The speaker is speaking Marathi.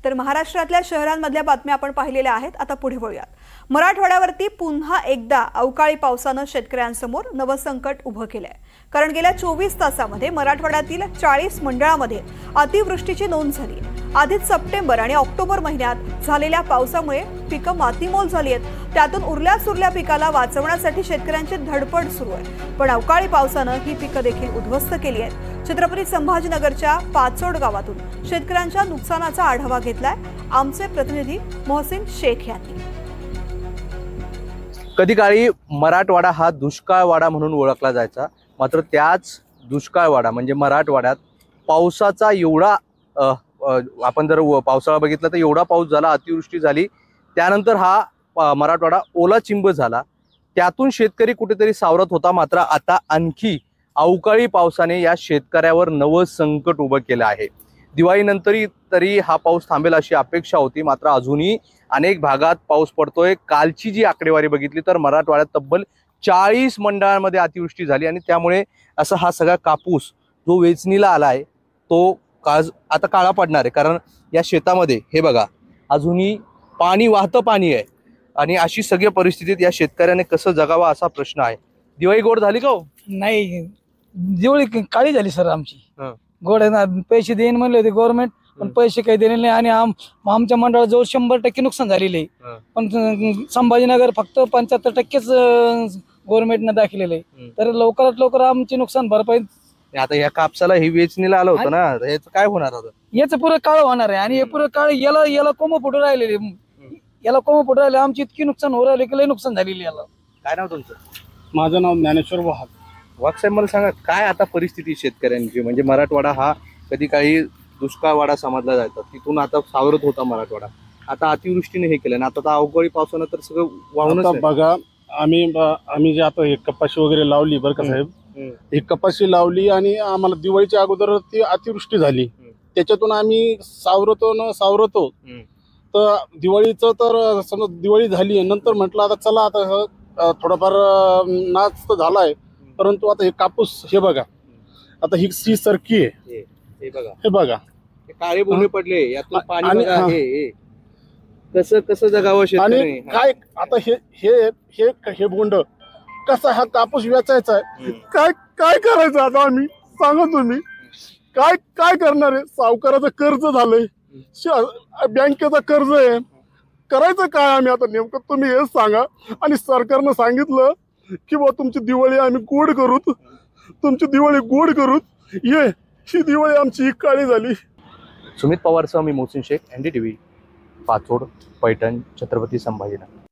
तर महाराष्ट्रातल्या शहरांमधल्या बातम्या आपण पाहिलेल्या आहेत। आता पुढे वळूयात। मराठवाड्यावरती पुन्हा एकदा अवकाळी पावसानं शेतकऱ्यांसमोर नवं संकट उभं केलंय। कारण गेल्या 24 तासांमध्ये मराठवाड्यातील 40 मंडळांमध्ये अतिवृष्टीची नोंद झाली। आधीच सप्टेंबर आणि ऑक्टोबर महिन्यात झालेल्या पावसामुळे पिकं मातीमोल झाली आहेत। त्यातून उरल्या सुरल्या पिकाला वाचवण्यासाठी शेतकऱ्यांची धडपड सुरू आहे। पण अवकाळी पावसानं ही पिकं देखील उद्ध्वस्त केली आहेत। छत्रपती संभाजीनगरच्या पाचोड गावातून शेतकऱ्यांच्या नुकसानाचा आढावा घेतलाय आमचे प्रतिनिधी मोहसिन शेख यांनी। कधी काळी मराठवाडा हा दुष्काळवाडा म्हणून ओळखला जायचा, मात्र त्याच दुष्काळवाडा म्हणजे मराठवाड्यात पावसाचा एवढा आपण जर पावसाळा बघितला तर एवढा पाऊस झाला, अतिवृष्टी झाली, त्यानंतर हा मराठवाडा ओला चिंब झाला। त्यातून शेतकरी कुठेतरी सावरत होता, मात्र आता आणखी अवकाळी पावसाने या शेतकऱ्यावर नवं संकट उभं केलं आहे। दिवाळीनंतर तरी हा पाऊस थांबेल अशी अपेक्षा होती, मात्र अजूनही अनेक भागात पाऊस पडतोय। कालची जी आकडेवारी बघितली तर मराठवाड्यात तब्बल 40 मंडळांमध्ये अतिवृष्टी झाली आणि त्यामुळे असा हा सगळा कापूस जो वेचणीला आला आहे तो आता काळा पडणार आहे। कारण या शेतामध्ये हे बघा अजूनही पाणी वाहतं पाणी आहे आणि अशी सगळी परिस्थितीत या शेतकऱ्याने कसं जगावा असा प्रश्न आहे। दिवाळी गोड झाली का हो? नाही, दिवाळी काळी झाली सर आमची। गोड पैसे देईन म्हणले होते गव्हर्नमेंट, पण पैसे काही दिले नाही आणि आमच्या मंडळात जवळ 100% नुकसान झालेले आहे। पण संभाजीनगर फक्त 75%च गव्हर्नमेंटने दाखवलेलं आहे। तर लवकरात लवकर आमचे नुकसान भरपाई। आता या कापसाला हे वेचणीला आलं होतं ना, याचं काय होणार आता? याचं पुरं काळ होणार आहे आणि हे पुरं काळ याला कोंब फुटून राहिलेले, याला कोंब फुटून राहिले। आमची इतकी नुकसान हो राहिले की लय नुकसान झालेली याला। काय नाव तुमचं? माझं नाव ज्ञानेश्वर वाघ। वाघ साहेब, मला सांगा काय आता परिस्थिती शेतकऱ्यांची? म्हणजे मराठवाडा हा कधी काही दुष्काळवाडा समजला जायचा, तिथून आता सावरत होता मराठवाडा, आता अतिवृष्टीने हे केलं ना, आता अवकाळी पावसानं तर सगळं वाहूनच बघा। आम्ही जे आता हे कपाशी वगैरे लावली बरं का साहेब, ही कपाशी लावली आणि आम्हाला दिवाळीच्या अगोदर ती अतिवृष्टी झाली। त्याच्यातून आम्ही सावरतो तर दिवाळीचं तर समजा दिवाळी झाली, नंतर म्हटलं आता चला आता थोडाफार नाच तर झालाय, परंतु आता हे कापूस हे बघा, आता ही सरकी आहे, हे बघा काळे बोंडे पडले, यातून पाणी बघा, हे कसं जगावं शेतकरी? आणि काय आता हे बोंड कसा हा कापूस वेचायचा आहे, काय करायचं आता आम्ही? सांगा तुम्ही काय करणार आहे? सावकाराचं कर्ज झालंय, बँकेचं कर्ज आहे, करायचं काय आम्ही आता नेमकं तुम्ही हेच सांगा। आणि सरकारनं सांगितलं की बा तुमची दिवाळी आम्ही गोड करू, तुमची दिवाळी गोड करू, ही दिवाळी आमची ही काळी झाली। सुमित पवारसह मी मोहसिन शेख, NDTV, पाचोड, पैठण, छत्रपती संभाजीनगर।